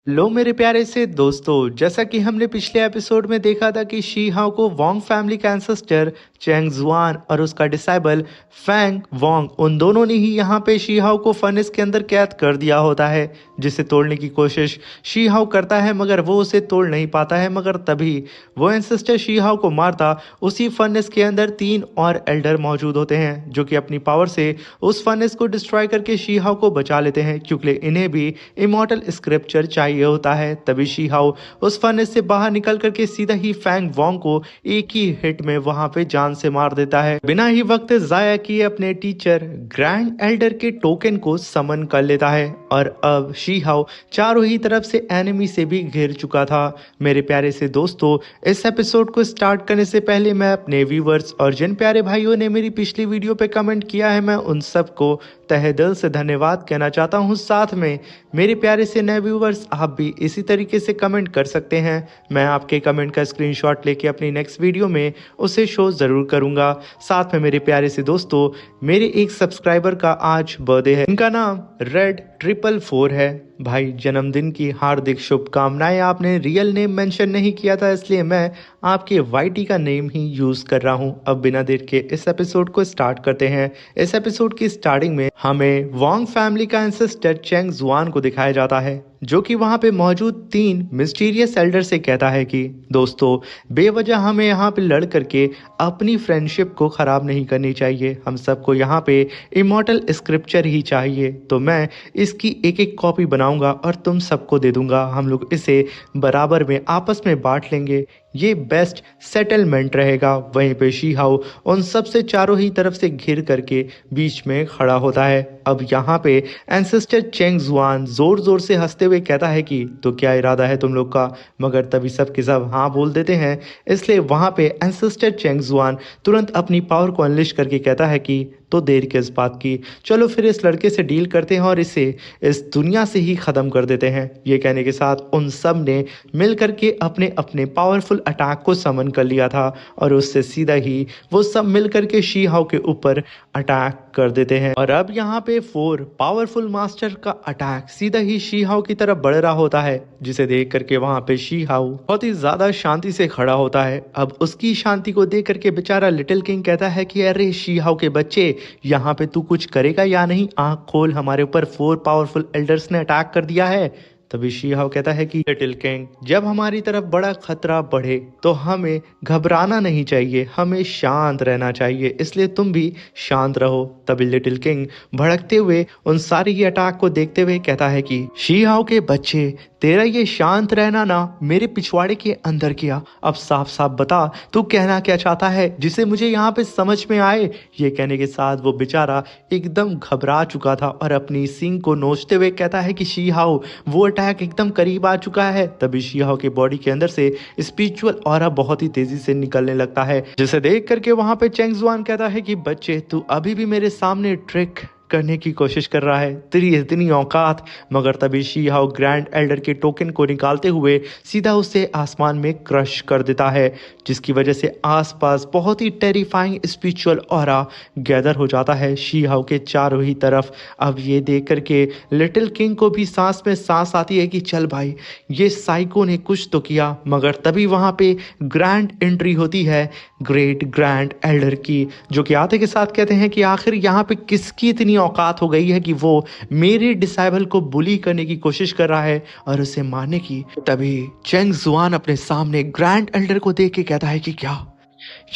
लो मेरे प्यारे से दोस्तों, जैसा कि हमने पिछले एपिसोड में देखा था कि शी हाओ को वांग फैमिली का एंसेस्टर चेंग जुआन और उसका डिसाइबल फैंग वांग, उन दोनों ने ही यहाँ पे शी हाओ को फर्नेस के अंदर कैद कर दिया होता है, जिसे तोड़ने की कोशिश शी हाओ करता है मगर वो उसे तोड़ नहीं पाता है। मगर तभी वो एंसेस्टर शी हाओ को मारता उसी फर्नेस के अंदर 3 और एल्डर मौजूद होते हैं, जो कि अपनी पावर से उस फर्नेस को डिस्ट्रॉय करके शी हाओ को बचा लेते हैं, क्योंकि इन्हें भी इमॉर्टल स्क्रिप्चर चाहिए होता है। तभी शी हाओ उस फर्नेस से बाहर निकल करके सीधा ही फैंग वोंग को एक ही हिट में वहां पे जान से मार देता है। बिना ही वक्त जाया किए अपने टीचर ग्रैंड एल्डर के टोकन को समन कर लेता है और अब शी हाओ चारों ही तरफ से एनिमी से भी घिर चुका था। मेरे प्यारे से दोस्तों, इस एपिसोड को स्टार्ट करने से पहले मैं अपने व्यूवर्स और जिन प्यारे भाइयों ने मेरी पिछली वीडियो पे कमेंट किया है, मैं उन सबको तहे दिल से धन्यवाद कहना चाहता हूँ। साथ में मेरे प्यारे से नए व्यूवर्स, आप भी इसी तरीके से कमेंट कर सकते हैं। मैं आपके कमेंट का स्क्रीनशॉट लेके अपनी नेक्स्ट वीडियो में उसे शो ज़रूर करूँगा। साथ में मेरे प्यारे से दोस्तों, मेरे एक सब्सक्राइबर का आज बर्थडे है, इनका नाम Red444 है। भाई, जन्मदिन की हार्दिक शुभकामनाएं। आपने रियल नेम मेंशन नहीं किया था, इसलिए मैं आपके वाईटी का नेम ही यूज़ कर रहा हूं। अब बिना देर के इस एपिसोड को स्टार्ट करते हैं। इस एपिसोड की स्टार्टिंग में हमें वांग फैमिली का एंसेस्टर चेंग जुआन को दिखाया जाता है, जो कि वहां पे मौजूद 3 मिस्टीरियस एल्डर से कहता है कि दोस्तों, बेवजह हमें यहाँ पे लड़ करके अपनी फ्रेंडशिप को ख़राब नहीं करनी चाहिए। हम सबको यहाँ पे इमॉर्टल स्क्रिप्चर ही चाहिए, तो मैं इसकी एक एक कॉपी बनाऊंगा और तुम सबको दे दूंगा। हम लोग इसे बराबर में आपस में बांट लेंगे, ये बेस्ट सेटलमेंट रहेगा। वहीं पे शी हाओ उन सब से चारों ही तरफ से घिर करके बीच में खड़ा होता है। अब यहाँ पे एंसेस्टर चेंग जुआन जोर जोर से हंसते हुए कहता है कि तो क्या इरादा है तुम लोग का, मगर तभी सब के सब हाँ बोल देते हैं। इसलिए वहाँ पे एंसेस्टर चेंग जुआन तुरंत अपनी पावर को अनलिश करके कहता है कि तो देर किस बात की, चलो फिर इस लड़के से डील करते हैं और इसे इस दुनिया से ही ख़त्म कर देते हैं। ये कहने के साथ उन सब ने मिल करके अपने अपने पावरफुल अटैक को समन कर लिया था और उससे सीधा ही वो सब मिल करके शी हाओ के ऊपर अटैक कर देते हैं। और अब यहाँ पे 4 पावरफुल मास्टर का अटैक सीधा ही शी हाओ की तरफ बढ़ रहा होता है, जिसे देख करके वहाँ पे शी हाओ बहुत ही ज़्यादा शांति से खड़ा होता है। अब उसकी शांति को देख करके बेचारा लिटिल किंग कहता है कि अरे शी हाओ के बच्चे, यहाँ पे तू कुछ करेगा या नहीं, आंख खोल, हमारे ऊपर 4 पावरफुल एल्डर्स ने अटैक कर दिया है। तभी शी हाओ कहता है कि लिटिल किंग, जब हमारी तरफ बड़ा खतरा बढ़े तो हमें घबराना नहीं चाहिए, हमें शांत रहना चाहिए, इसलिए तुम भी शांत रहो। तभी लिटिल किंग भड़कते हुए उन सारी ही अटैक को देखते हुए कहता है कि शी हाओ के बच्चे, तेरा ये शांत रहना ना मेरे पिछवाड़े के अंदर किया। अब साफ साफ बता तू कहना क्या चाहता है, जिसे मुझे यहाँ पे समझ में आए। ये कहने के साथ वो बेचारा एकदम घबरा चुका था और अपनी सींग को नोचते हुए कहता है कि शी हाओ, वो अटैक एकदम करीब आ चुका है। तभी शी हाओ के बॉडी के अंदर से स्पिरिचुअल ऑरा बहुत ही तेजी से निकलने लगता है, जिसे देख करके वहां पे चेंग जुआन कहता है कि बच्चे, तू अभी भी मेरे सामने ट्रिक करने की कोशिश कर रहा है, तेरी इतनी औकात। मगर तभी शी हाओ ग्रैंड एल्डर के टोकन को निकालते हुए सीधा उसे आसमान में क्रश कर देता है, जिसकी वजह से आसपास बहुत ही टेरिफाइंग स्पिरिचुअल ऑरा गैदर हो जाता है शी हाओ के चारों ही तरफ। अब ये देख करके लिटिल किंग को भी सांस में सांस आती है कि चल भाई, ये साइको ने कुछ तो किया। मगर तभी वहाँ पे ग्रैंड एंट्री होती है ग्रेट ग्रैंड एल्डर की, जो कि आते के साथ कहते हैं कि आखिर यहाँ पे किसकी इतनी औकात हो गई है कि वो मेरे डिसाइबल को बुली करने की कोशिश कर रहा है और उसे मारने की। तभी चेंग जुआन अपने सामने ग्रैंड एल्डर को देख के कहता है कि क्या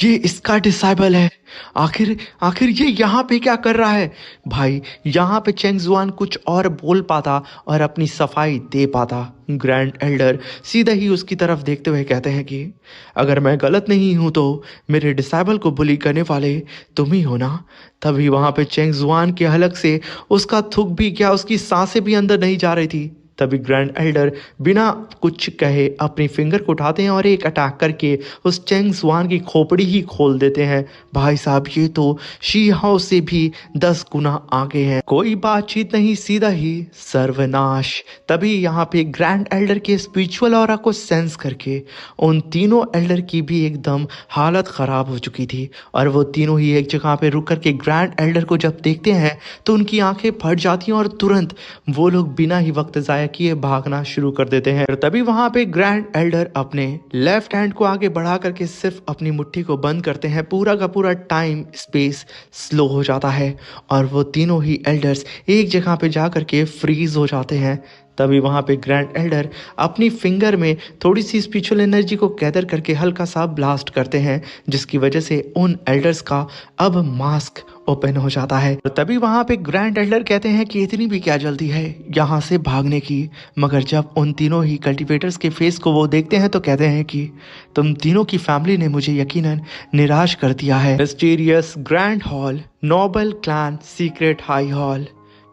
ये इसका डिसाइबल है, आखिर आखिर ये यहाँ पे क्या कर रहा है। भाई, यहाँ पे चेंग जुआन कुछ और बोल पाता और अपनी सफाई दे पाता। ग्रैंड एल्डर सीधा ही उसकी तरफ देखते हुए कहते हैं कि अगर मैं गलत नहीं हूँ तो मेरे डिसाइबल को बुली करने वाले तुम ही हो ना। तभी वहाँ पे चेंग जुआन के हलक से उसका थूक भी क्या, उसकी सांसें भी अंदर नहीं जा रही थी। तभी ग्रैंड एल्डर बिना कुछ कहे अपनी फिंगर को उठाते हैं और एक अटैक करके उस चेंग जुआन की खोपड़ी ही खोल देते हैं। भाई साहब, ये तो शी हाओ से भी 10 गुना आगे है। कोई बातचीत नहीं, सीधा ही सर्वनाश। तभी यहाँ पे ग्रैंड एल्डर के स्पिरिचुअल ऑरा को सेंस करके उन तीनों एल्डर की भी एकदम हालत खराब हो चुकी थी और वो तीनों ही एक जगह पे रुक करके ग्रैंड एल्डर को जब देखते हैं तो उनकी आंखें फट जाती हैं और तुरंत वो लोग बिना ही वक्त जाया कि ये भागना शुरू कर देते हैं। तभी वहां पे ग्रैंड एल्डर अपने लेफ्ट हैंड को आगे बढ़ा करके सिर्फ अपनी मुट्ठी को बंद करते हैं। पूरा का पूरा टाइम स्पेस स्लो हो जाता है और वो तीनों ही एल्डर्स एक जगह पे जा करके फ्रीज हो जाते हैं। तभी वहां पे ग्रैंड एल्डर अपनी फिंगर में थोड़ी सी स्पिरिचुअल एनर्जी को गैदर करके हल्का सा ब्लास्ट करते हैं, जिसकी वजह से उन एल्डर्स का अब मास्क ओपन हो जाता है। और तभी वहां पे ग्रैंड एल्डर कहते हैं कि इतनी भी क्या जल्दी है यहाँ से भागने की। मगर जब उन तीनों ही कल्टीवेटर्स के फेस को वो देखते हैं तो कहते हैं कि तुम तीनों की फैमिली ने मुझे यकीनन निराश कर दिया है। Mysterious grand hall, noble clan secret high hall,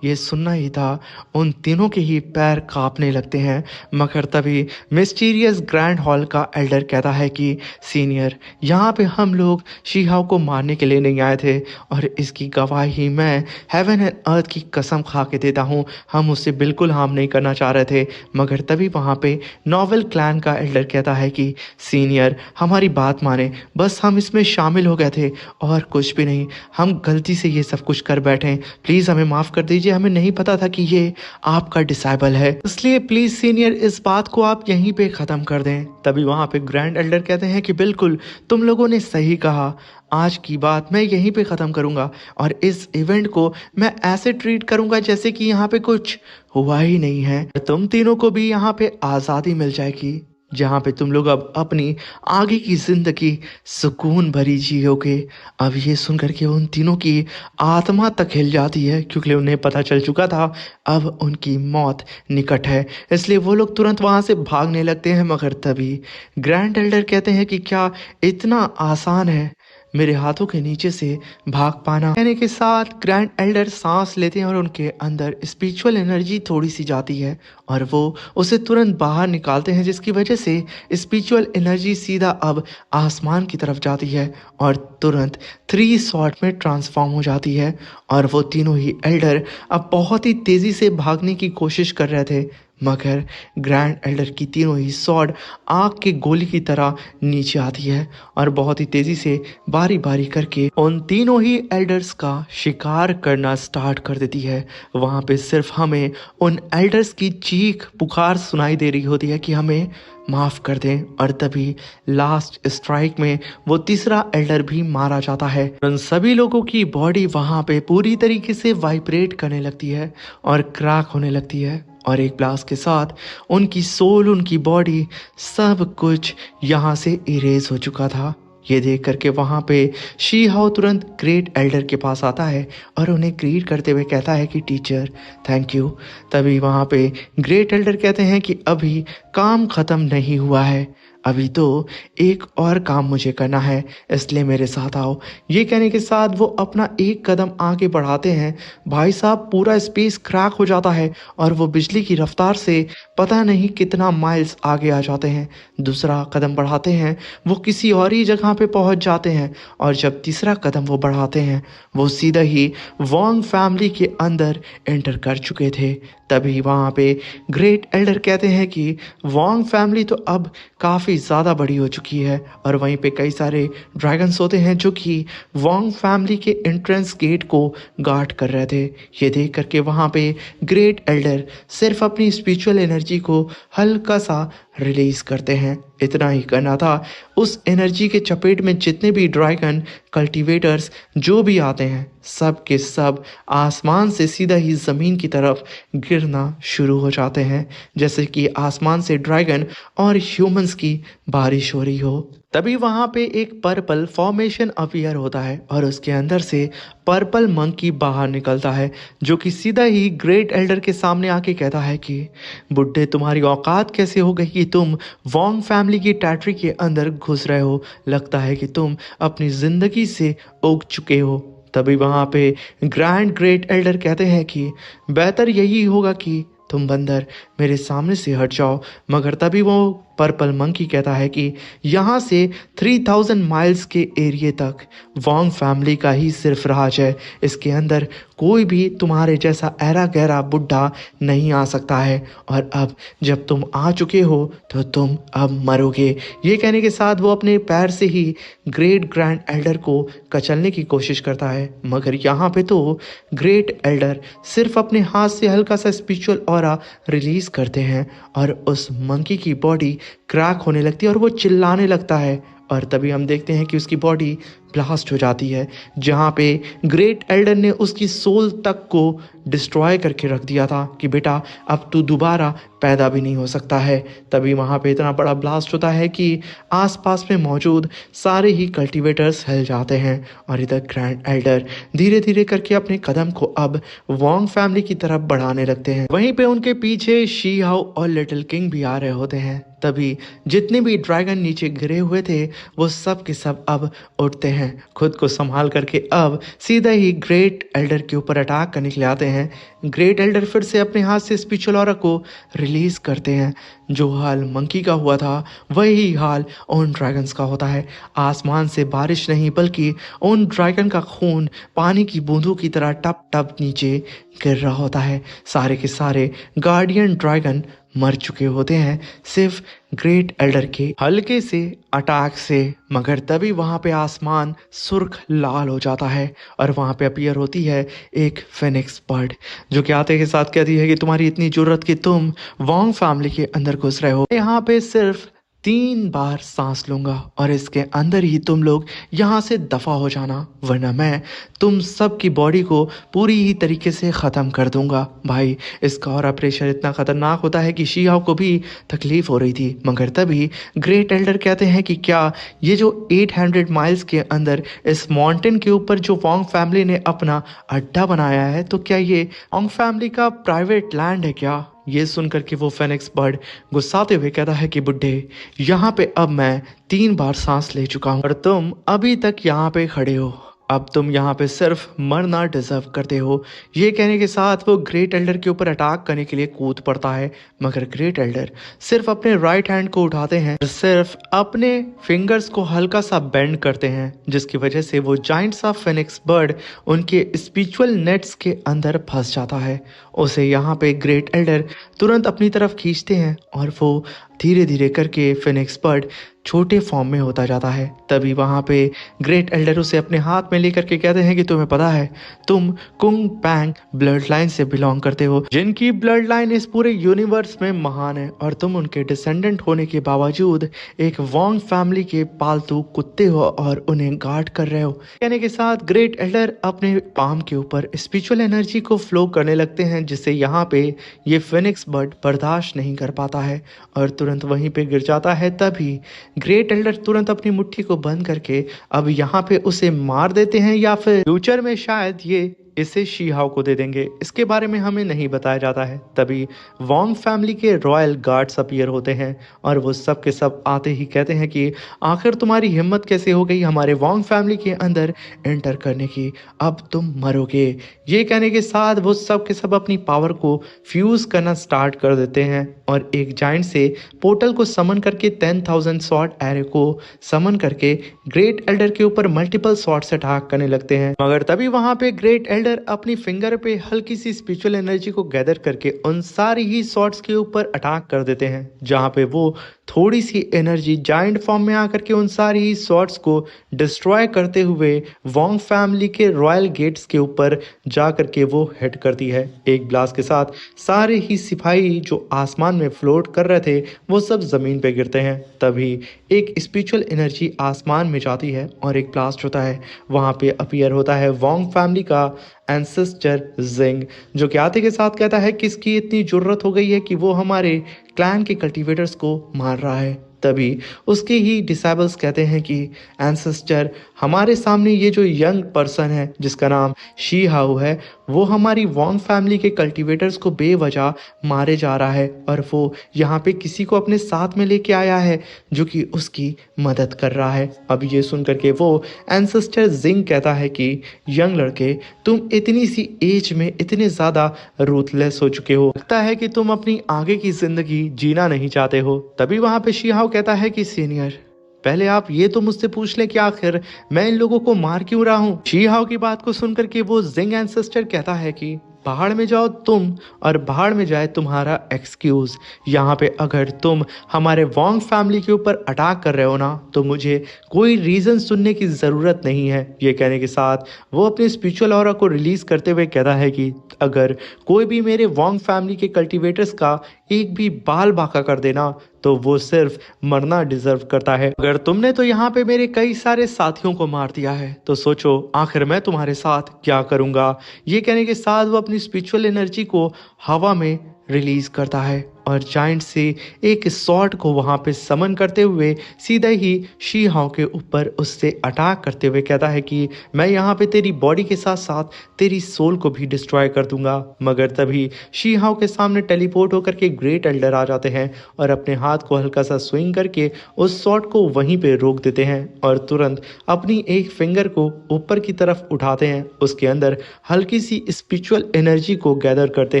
ये सुनना ही था उन तीनों के ही पैर कांपने लगते हैं। मगर तभी मिस्टीरियस ग्रैंड हॉल का एल्डर कहता है कि सीनियर, यहाँ पे हम लोग शीहाओ को मारने के लिए नहीं आए थे और इसकी गवाही मैं हेवन एंड अर्थ की कसम खा के देता हूँ, हम उससे बिल्कुल हार्म नहीं करना चाह रहे थे। मगर तभी वहाँ पे नोवेल क्लैन का एल्डर कहता है कि सीनियर, हमारी बात माने, बस हम इसमें शामिल हो गए थे और कुछ भी नहीं, हम गलती से ये सब कुछ कर बैठे, प्लीज़ हमें माफ़ कर दीजिए, हमें नहीं पता था कि ये आपका डिसाइबल है, इसलिए प्लीज सीनियर इस बात को आप यहीं पे खत्म कर दें। तभी वहां पे ग्रैंड एल्डर कहते हैं कि बिल्कुल तुम लोगों ने सही कहा, आज की बात मैं यहीं पे ख़त्म करूंगा और इस इवेंट को मैं ऐसे ट्रीट करूंगा जैसे कि यहाँ पे कुछ हुआ ही नहीं है। तुम तीनों को भी यहाँ पे आज़ादी मिल जाएगी, जहाँ पे तुम लोग अब अपनी आगे की जिंदगी सुकून भरी जियोगे। अब ये सुन करके उन तीनों की आत्मा तक हिल जाती है, क्योंकि उन्हें पता चल चुका था अब उनकी मौत निकट है, इसलिए वो लोग तुरंत वहाँ से भागने लगते हैं। मगर तभी ग्रैंड एल्डर कहते हैं कि क्या इतना आसान है मेरे हाथों के नीचे से भाग पाना। कहने के साथ ग्रैंड एल्डर सांस लेते हैं और उनके अंदर स्पिरिचुअल एनर्जी थोड़ी सी जाती है और वो उसे तुरंत बाहर निकालते हैं, जिसकी वजह से स्पिरिचुअल एनर्जी सीधा अब आसमान की तरफ जाती है और तुरंत 3 शॉट में ट्रांसफॉर्म हो जाती है। और वो तीनों ही एल्डर अब बहुत ही तेज़ी से भागने की कोशिश कर रहे थे, मगर ग्रैंड एल्डर की तीनों ही स्वॉर्ड आग की गोली की तरह नीचे आती है और बहुत ही तेजी से बारी बारी करके उन तीनों ही एल्डर्स का शिकार करना स्टार्ट कर देती है। वहाँ पे सिर्फ हमें उन एल्डर्स की चीख पुकार सुनाई दे रही होती है कि हमें माफ़ कर दें, और तभी लास्ट स्ट्राइक में वो तीसरा एल्डर भी मारा जाता है। उन सभी लोगों की बॉडी वहाँ पे पूरी तरीके से वाइब्रेट करने लगती है और क्रैक होने लगती है और एक ब्लास्ट के साथ उनकी सोल, उनकी बॉडी, सब कुछ यहाँ से इरेज हो चुका था। ये देख करके वहाँ पे शी हाओ तुरंत ग्रेट एल्डर के पास आता है और उन्हें ग्रीट करते हुए कहता है कि टीचर थैंक यू। तभी वहाँ पे ग्रेट एल्डर कहते हैं कि अभी काम ख़त्म नहीं हुआ है, अभी तो एक और काम मुझे करना है, इसलिए मेरे साथ आओ। ये कहने के साथ वो अपना एक कदम आगे बढ़ाते हैं। भाई साहब, पूरा स्पेस क्रैक हो जाता है और वो बिजली की रफ्तार से पता नहीं कितना माइल्स आगे आ जाते हैं। दूसरा कदम बढ़ाते हैं, वो किसी और ही जगह पे पहुंच जाते हैं और जब तीसरा कदम वो बढ़ाते हैं, वो सीधा ही वोंग फैमिली के अंदर एंटर कर चुके थे। तभी वहाँ पे ग्रेट एल्डर कहते हैं कि वोंग फैमिली तो अब काफ़ी ज़्यादा बड़ी हो चुकी है और वहीं पे कई सारे ड्रैगन्स होते हैं जो कि वोंग फैमिली के एंट्रेंस गेट को गार्ड कर रहे थे। ये देख करके वहाँ पे ग्रेट एल्डर सिर्फ अपनी स्पिरिचुअल एनर्जी को हल्का सा रिलीज करते हैं। इतना ही करना था, उस एनर्जी के चपेट में जितने भी ड्रैगन कल्टीवेटर्स जो भी आते हैं, सब के सब आसमान से सीधा ही ज़मीन की तरफ गिरना शुरू हो जाते हैं, जैसे कि आसमान से ड्रैगन और ह्यूमंस की बारिश हो रही हो। तभी वहाँ पे एक पर्पल फॉर्मेशन अपीयर होता है और उसके अंदर से पर्पल मंकी बाहर निकलता है, जो कि सीधा ही ग्रेट एल्डर के सामने आके कहता है कि बुड्ढे, तुम्हारी औकात कैसे हो गई कि तुम वोंग फैमिली की टेरिटरी के अंदर घुस रहे हो, लगता है कि तुम अपनी ज़िंदगी से उग चुके हो। तभी वहाँ पे ग्रैंड ग्रेट एल्डर कहते हैं कि बेहतर यही होगा कि तुम बंदर मेरे सामने से हट जाओ। मगर तभी वो पर्पल मंकी कहता है कि यहाँ से 3000 माइल्स के एरिया तक वोंग फैमिली का ही सिर्फ राज है। इसके अंदर कोई भी तुम्हारे जैसा ऐरा गहरा बुढ़ा नहीं आ सकता है, और अब जब तुम आ चुके हो तो तुम अब मरोगे। ये कहने के साथ वो अपने पैर से ही ग्रेट ग्रैंड एल्डर को कचलने की कोशिश करता है, मगर यहाँ पे तो ग्रेट एल्डर सिर्फ अपने हाथ से हल्का सा स्पिरिचुअल ऑरा रिलीज करते हैं और उस मंकी की बॉडी क्रैक होने लगती है और वो चिल्लाने लगता है। और तभी हम देखते हैं कि उसकी बॉडी ब्लास्ट हो जाती है, जहाँ पे ग्रेट एल्डर ने उसकी सोल तक को डिस्ट्रॉय करके रख दिया था कि बेटा अब तू दोबारा पैदा भी नहीं हो सकता है। तभी वहाँ पे इतना बड़ा ब्लास्ट होता है कि आसपास में मौजूद सारे ही कल्टीवेटर्स हिल जाते हैं और इधर ग्रैंड एल्डर धीरे धीरे करके अपने कदम को अब वोंग फैमिली की तरफ बढ़ाने लगते हैं। वहीं पे उनके पीछे शी हाओ और लिटिल किंग भी आ रहे होते हैं। तभी जितने भी ड्रैगन नीचे गिरे हुए थे वो सब के सब अब उठते हैं, खुद को संभाल करके अब सीधा ही ग्रेट एल्डर के ऊपर अटैक करने के लिए आते हैं। ग्रेट एल्डर फिर से अपने हाथ से स्पिरिचुअल ऑरा को रिलीज करते हैं। जो हाल मंकी का हुआ था वही हाल उन ड्रैगन्स का होता है। आसमान से बारिश नहीं बल्कि उन ड्रैगन का खून पानी की बूंदों की तरह टप टप नीचे गिर रहा होता है। सारे के सारे गार्डियन ड्रैगन मर चुके होते हैं सिर्फ ग्रेट एल्डर के हल्के से अटैक से, मगर तभी वहाँ पे आसमान सुर्ख लाल हो जाता है और वहाँ पे अपीयर होती है एक फिनिक्स बर्ड, जो कि आते के साथ कहती है कि तुम्हारी इतनी जरूरत कि तुम वोंग फैमिली के अंदर घुस रहे हो। यहाँ पे सिर्फ 3 बार सांस लूंगा और इसके अंदर ही तुम लोग यहाँ से दफा हो जाना, वरना मैं तुम सब की बॉडी को पूरी ही तरीके से ख़त्म कर दूंगा। भाई इसका और प्रेशर इतना ख़तरनाक होता है कि शी हाओ को भी तकलीफ़ हो रही थी, मगर तभी ग्रेट एल्डर कहते हैं कि क्या ये जो 800 माइल्स के अंदर इस माउंटेन के ऊपर जो वोंग फैमिली ने अपना अड्डा बनाया है, तो क्या ये वोंग फैमिली का प्राइवेट लैंड है क्या? ये सुनकर के वो फेनिक्स बर्ड गुस्साते हुए कहता है कि बुड्ढे, यहाँ पे अब मैं 3 बार सांस ले चुका हूँ और तुम अभी तक यहाँ पे खड़े हो। अब तुम यहाँ पे सिर्फ मरना डिजर्व करते हो। ये कहने के साथ वो ग्रेट एल्डर के ऊपर अटैक करने के लिए कूद पड़ता है, मगर ग्रेट एल्डर सिर्फ अपने राइट हैंड को उठाते हैं, सिर्फ अपने फिंगर्स को हल्का सा बेंड करते हैं, जिसकी वजह से वो जाइंट सा फिनिक्स बर्ड उनके स्पिरिचुअल नेट्स के अंदर फंस जाता है। उसे यहाँ पे ग्रेट एल्डर तुरंत अपनी तरफ खींचते हैं और वो धीरे धीरे करके फिनिक्स बर्ड छोटे फॉर्म में होता जाता है। तभी वहाँ पे ग्रेट एल्डर उसे अपने हाथ में लेकर के कहते हैं कि तुम्हें पता है तुम कुंग पैंग ब्लड लाइन से बिलोंग करते हो, जिनकी ब्लड लाइन इस पूरे यूनिवर्स में महान है, और तुम उनके डिसेंडेंट होने के बावजूद एक वोंग फैमिली के पालतू कुत्ते हो और उन्हें गार्ड कर रहे हो। कहने के साथ ग्रेट एल्डर अपने पाम के ऊपर स्पिरिचुअल एनर्जी को फ्लो करने लगते हैं, जिससे यहाँ पे ये फिनिक्स बर्ड बर्दाश्त नहीं कर पाता है और तुरंत वहीं पे गिर जाता है। तभी ग्रेट एल्डर तुरंत अपनी मुट्ठी को बंद करके अब यहाँ पे उसे मार देते हैं, या फिर फ्यूचर में शायद ये इसे शी हाओ को दे देंगे, इसके बारे में हमें नहीं बताया जाता है। तभी वोंग फैमिली के रॉयल गार्ड्स अपीयर होते हैं और वो सब के सब आते ही कहते हैं कि आखिर तुम्हारी हिम्मत कैसे हो गई हमारे वोंग फैमिली के अंदर एंटर करने की, अब तुम मरोगे। ये कहने के साथ वो सब के सब अपनी पावर को फ्यूज करना स्टार्ट कर देते हैं और एक जाइंट से पोर्टल को समन करके 10,000 शॉट एरे को समन करके ग्रेट एल्डर के ऊपर मल्टीपल शॉट से अटैक करने लगते हैं। मगर तभी वहां पे ग्रेट एल्डर अपनी फिंगर पे हल्की सी स्पिरिचुअल एनर्जी को गैदर करके उन सारी ही शॉट्स के ऊपर अटैक कर देते हैं, जहां पे वो थोड़ी सी एनर्जी जाइंट फॉर्म में आकर के उन सारी ही शॉट्स को डिस्ट्रॉय करते हुए वोंग फैमिली के रॉयल गेट्स के ऊपर जा करके वो हिट करती है। एक ब्लास्ट के साथ सारे ही सिपाही जो आसमान में फ्लोट कर रहे थे वो सब जमीन पे गिरते हैं। तभी एक स्पिरिचुअल एनर्जी आसमान में जाती है और एक ब्लास्ट होता है। वहां पे अपीयर होता है वोंग फैमिली का एंसेस्टर जिंग, जो कि आते के साथ कहता है कि इसकी इतनी जरूरत हो गई है कि वो हमारे क्लैन के कल्टीवेटर्स को मार रहा है। तभी उसके ही डिसाइबल्स कहते हैं कि एंसेस्टर, हमारे सामने ये जो यंग पर्सन है जिसका नाम शी हाओ है, वो हमारी वॉन्ग फैमिली के कल्टीवेटर्स को बेवजह मारे जा रहा है और वो यहाँ पे किसी को अपने साथ में लेके आया है जो कि उसकी मदद कर रहा है। अब ये सुन करके वो एंसेस्टर जिंग कहता है कि यंग लड़के, तुम इतनी सी एज में इतने ज़्यादा रूथलेस हो चुके हो, लगता है कि तुम अपनी आगे की ज़िंदगी जीना नहीं चाहते हो। तभी वहाँ पे शी हाओ कहता है कि सीनियर, पहले आप ये तो मुझसे पूछ ले कि आखिर मैं इन लोगों को मार क्यों रहा हूँ। शी हाओ की बात को सुनकर के वो जिंग एंसेस्टर कहता है कि पहाड़ में जाओ तुम और पहाड़ में जाए तुम्हारा एक्सक्यूज। यहाँ पे अगर तुम हमारे वॉन्ग फैमिली के ऊपर अटैक कर रहे हो ना तो मुझे कोई रीज़न सुनने की ज़रूरत नहीं है। ये कहने के साथ वो अपने स्पिरिचुअल ऑरा को रिलीज़ करते हुए कहता है कि अगर कोई भी मेरे वॉन्ग फैमिली के कल्टीवेटर्स का एक भी बाल बांका कर देना तो वो सिर्फ मरना डिजर्व करता है। अगर तुमने तो यहाँ पे मेरे कई सारे साथियों को मार दिया है तो सोचो आखिर मैं तुम्हारे साथ क्या करूँगा। ये कहने के साथ वो अपनी स्पिरिचुअल एनर्जी को हवा में रिलीज करता है और जाइंट से एक सॉर्ड को वहां पे समन करते हुए सीधा ही शी हाओ के ऊपर उससे अटैक करते हुए कहता है कि मैं यहाँ पे तेरी बॉडी के साथ साथ तेरी सोल को भी डिस्ट्रॉय कर दूंगा। मगर तभी शी हाओ के सामने टेलीपोर्ट होकर के ग्रेट एल्डर आ जाते हैं और अपने हाथ को हल्का सा स्विंग करके उस सॉर्ड को वहीं पे रोक देते हैं और तुरंत अपनी एक फिंगर को ऊपर की तरफ उठाते हैं। उसके अंदर हल्की सी स्पिरिचुअल एनर्जी को गैदर करते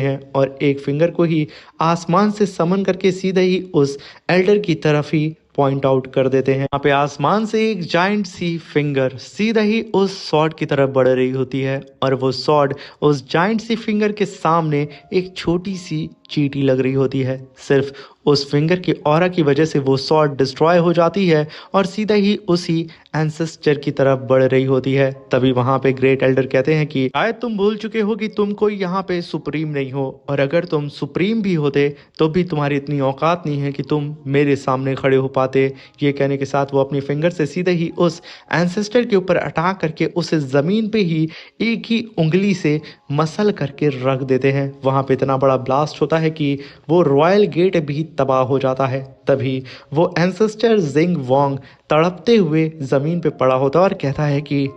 हैं और एक फिंगर को ही आसमान से समन करके सीधे ही उस एल्डर की तरफ ही पॉइंट आउट कर देते हैं। यहाँ पे आसमान से एक जाइंट सी फिंगर सीधा ही उस सॉर्ड की तरफ बढ़ रही होती है और वो सॉर्ड उस जाइंट सी फिंगर के सामने एक छोटी सी चींटी लग रही होती है। सिर्फ उस फिंगर की ऑरा की वजह से वो सॉर्ड डिस्ट्रॉय हो जाती है और सीधा ही उसी एंसेस्टर की तरफ बढ़ रही होती है। तभी वहां पे ग्रेट एल्डर कहते हैं कि शायद तुम भूल चुके हो कि तुम कोई यहाँ पे सुप्रीम नहीं हो और अगर तुम सुप्रीम भी होते तो भी तुम्हारी इतनी औकात नहीं है कि तुम मेरे सामने खड़े हो पाते। ये कहने के साथ वो अपनी फिंगर से सीधे ही उस एंसेस्टर के ऊपर अटैक करके उसे जमीन पे ही एक ही उंगली से मसल करके रख देते हैं। वहां पे इतना बड़ा ब्लास्ट होता है कि वो रॉयल गेट भी तबाह हो जाता है। तभी वो एंसेस्टर जिंग वॉन्ग तड़पते हुए जमीन पे पड़ा होता है और कहता है कि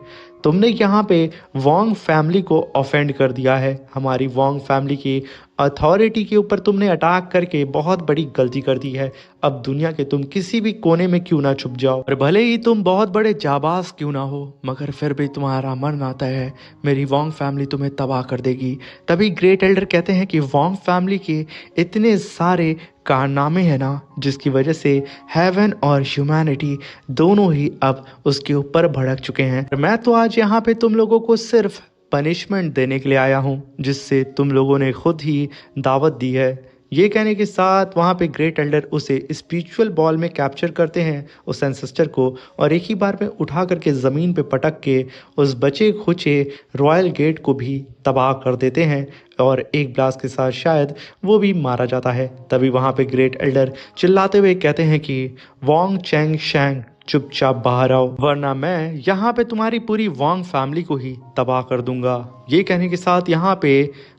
तुमने यहाँ पे वॉन्ग फैमिली को ऑफेंड कर दिया है। हमारी वॉन्ग फैमिली की अथॉरिटी के ऊपर तुमने अटैक करके बहुत बड़ी गलती कर दी है। अब दुनिया के तुम किसी भी कोने में क्यों ना छुप जाओ और भले ही तुम बहुत बड़े जाबाज क्यों ना हो मगर फिर भी तुम्हारा मरना तय है। मेरी वॉन्ग फैमिली तुम्हें तबाह कर देगी। तभी ग्रेट एल्डर कहते हैं कि वॉन्ग फैमिली के इतने सारे कारनामे हैं ना जिसकी वजह से हेवन और ह्यूमैनिटी दोनों ही अब उसके ऊपर भड़क चुके हैं। मैं तो आज यहाँ पे तुम लोगों को सिर्फ पनिशमेंट देने के लिए आया हूँ जिससे तुम लोगों ने खुद ही दावत दी है। ये कहने के साथ वहाँ पे ग्रेट एल्डर उसे स्पिरिचुअल बॉल में कैप्चर करते हैं उस एंसेस्टर को और एक ही बार में उठा करके ज़मीन पे पटक के उस बचे खुचे रॉयल गेट को भी तबाह कर देते हैं और एक ब्लास्ट के साथ शायद वो भी मारा जाता है। तभी वहाँ पे ग्रेट एल्डर चिल्लाते हुए कहते हैं कि वॉन्ग चैंग शैंग चुपचाप बाहर आओ वरना मैं यहाँ पे तुम्हारी पूरी वॉन्ग फैमिली को ही तबाह कर दूंगा। ये कहने के साथ यहाँ पे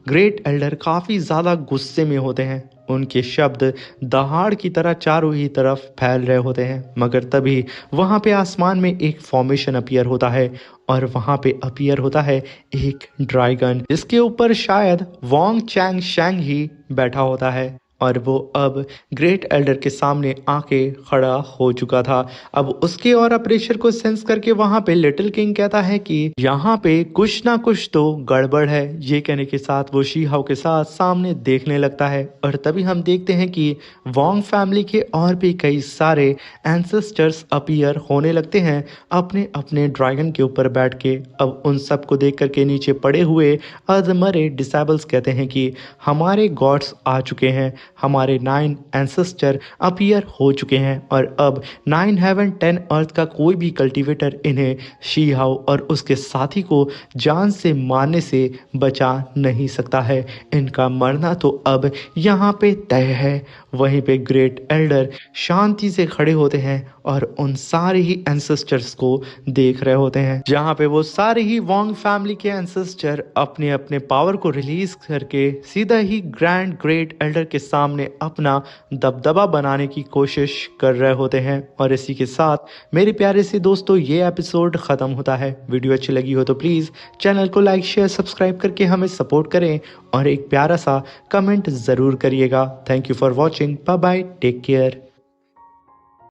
ग्रेट एल्डर काफ़ी ज़्यादा गुस्से में होते हैं। उनके शब्द दहाड़ की तरह चारों ही तरफ फैल रहे होते हैं मगर तभी वहाँ पे आसमान में एक फॉर्मेशन अपीयर होता है और वहाँ पे अपीयर होता है एक ड्रैगन जिसके ऊपर शायद वॉन्ग चैंग शैंग ही बैठा होता है और वो अब ग्रेट एल्डर के सामने आके खड़ा हो चुका था। अब उसके और प्रेशर को सेंस करके वहां पे लिटिल किंग कहता है कि यहाँ पे कुछ ना कुछ तो गड़बड़ है। ये कहने के साथ वो शी हाओ के साथ सामने देखने लगता है और तभी हम देखते हैं कि वॉन्ग फैमिली के और भी कई सारे एंसेस्टर्स अपीयर होने लगते हैं अपने अपने ड्रैगन के ऊपर बैठ के। अब उन सब को देख करके नीचे पड़े हुए अधमरे डिसेबल्स कहते हैं कि हमारे गॉड्स आ चुके हैं, हमारे 9 एंसेस्टर अपीयर हो चुके हैं और अब 9 हेवन 10 अर्थ का कोई भी कल्टीवेटर इन्हें शी हाओ और उसके साथी को जान से मारने से बचा नहीं सकता है। इनका मरना तो अब यहाँ पे तय है। वहीं पे ग्रेट एल्डर शांति से खड़े होते हैं और उन सारे ही एंसेस्टर्स को देख रहे होते हैं जहाँ पे वो सारे ही वॉन्ग फैमिली के एंसेस्टर अपने अपने पावर को रिलीज करके सीधा ही ग्रैंड ग्रेट एल्डर के सामने सामने अपना दबदबा बनाने की कोशिश कर रहे होते हैं। और इसी के साथ मेरे प्यारे से दोस्तों ये एपिसोड ख़त्म होता है। वीडियो अच्छी लगी हो तो प्लीज़ चैनल को लाइक शेयर सब्सक्राइब करके हमें सपोर्ट करें और एक प्यारा सा कमेंट ज़रूर करिएगा। Thank you for watching, bye bye, take care.